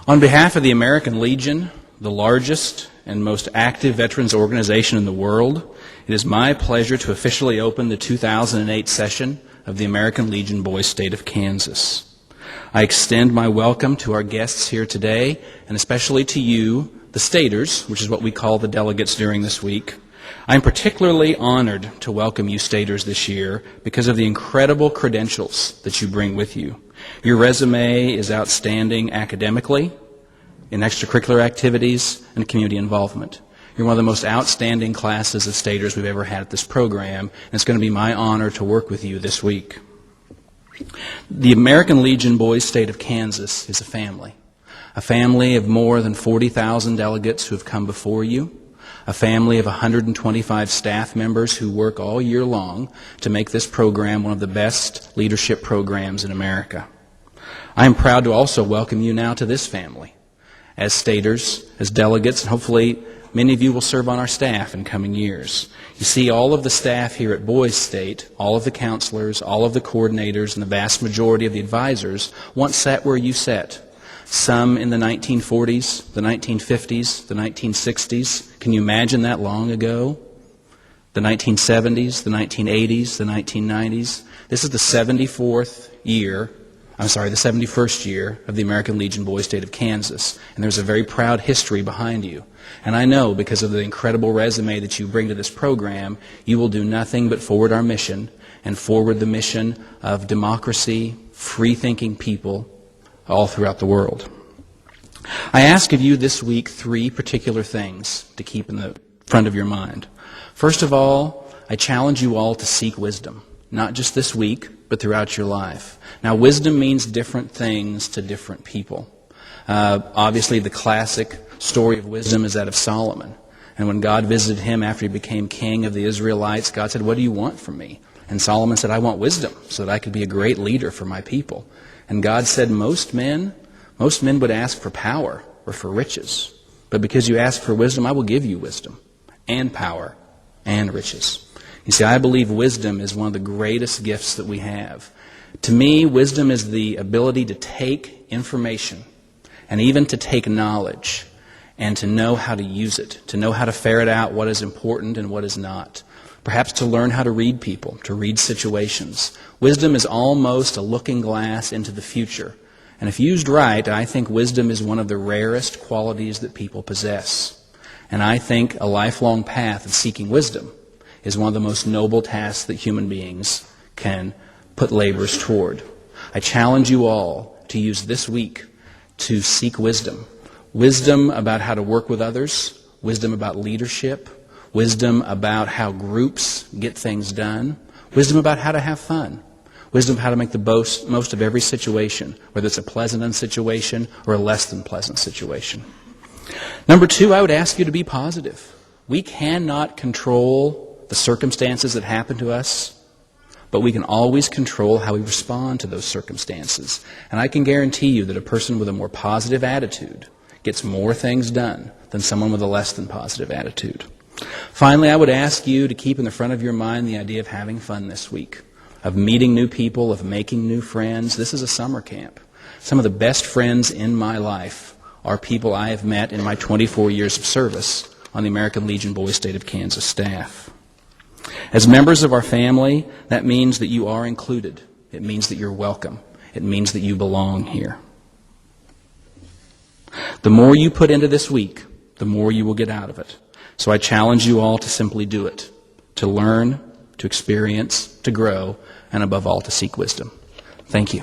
On behalf of the American Legion, the largest and most active veterans organization in the world, it is my pleasure to officially open the 2008 session of the American Legion Boys State of Kansas. I extend my welcome to our guests here today, and especially to you, the staters, which is what we call the delegates during this week. I'm particularly honored to welcome you staters this year because of the incredible credentials that you bring with you. Your resume is outstanding academically, in extracurricular activities, and community involvement. You're one of the most outstanding classes of staters we've ever had at this program, and it's going to be my honor to work with you this week. The American Legion Boys State of Kansas is a family of more than 40,000 delegates who have come before you, a family of 125 staff members who work all year long to make this program one of the best leadership programs in America. I am proud to also welcome you now to this family as staters, as delegates, and hopefully many of you will serve on our staff in coming years. You see, all of the staff here at Boys State, all of the counselors, all of the coordinators, and the vast majority of the advisors once sat where you sat. Some in the 1940s, the 1950s, the 1960s. Can you imagine that long ago? The 1970s, the 1980s, the 1990s. This is the 71st year of the American Legion Boys State of Kansas. And there's a very proud history behind you. And I know because of the incredible resume that you bring to this program, you will do nothing but forward our mission and forward the mission of democracy, free-thinking people all throughout the world. I ask of you this week 3 particular things to keep in the front of your mind. First of all, I challenge you all to seek wisdom, not just this week, but throughout your life. Now, wisdom means different things to different people. Obviously, the classic story of wisdom is that of Solomon. And when God visited him after he became king of the Israelites, God said, "What do you want from me?" And Solomon said, "I want wisdom so that I could be a great leader for my people." And God said, most men would ask for power or for riches. But because you ask for wisdom, I will give you wisdom and power and riches. You see, I believe wisdom is one of the greatest gifts that we have. To me, wisdom is the ability to take information and even to take knowledge and to know how to use it, to know how to ferret out what is important and what is not. Perhaps to learn how to read people, to read situations. Wisdom is almost a looking glass into the future. And if used right, I think wisdom is one of the rarest qualities that people possess. And I think a lifelong path of seeking wisdom is one of the most noble tasks that human beings can put labors toward. I challenge you all to use this week to seek wisdom. Wisdom about how to work with others, wisdom about leadership, wisdom about how groups get things done, wisdom about how to have fun, wisdom how to make the most of every situation, whether it's a pleasant situation or a less than pleasant situation. Number 2, I would ask you to be positive. We cannot control the circumstances that happen to us, but we can always control how we respond to those circumstances. And I can guarantee you that a person with a more positive attitude gets more things done than someone with a less than positive attitude. Finally, I would ask you to keep in the front of your mind the idea of having fun this week, of meeting new people, of making new friends. This is a summer camp. Some of the best friends in my life are people I have met in my 24 years of service on the American Legion Boys State of Kansas staff. As members of our family, that means that you are included. It means that you're welcome. It means that you belong here. The more you put into this week, the more you will get out of it. So I challenge you all to simply do it, to learn, to experience, to grow, and above all, to seek wisdom. Thank you.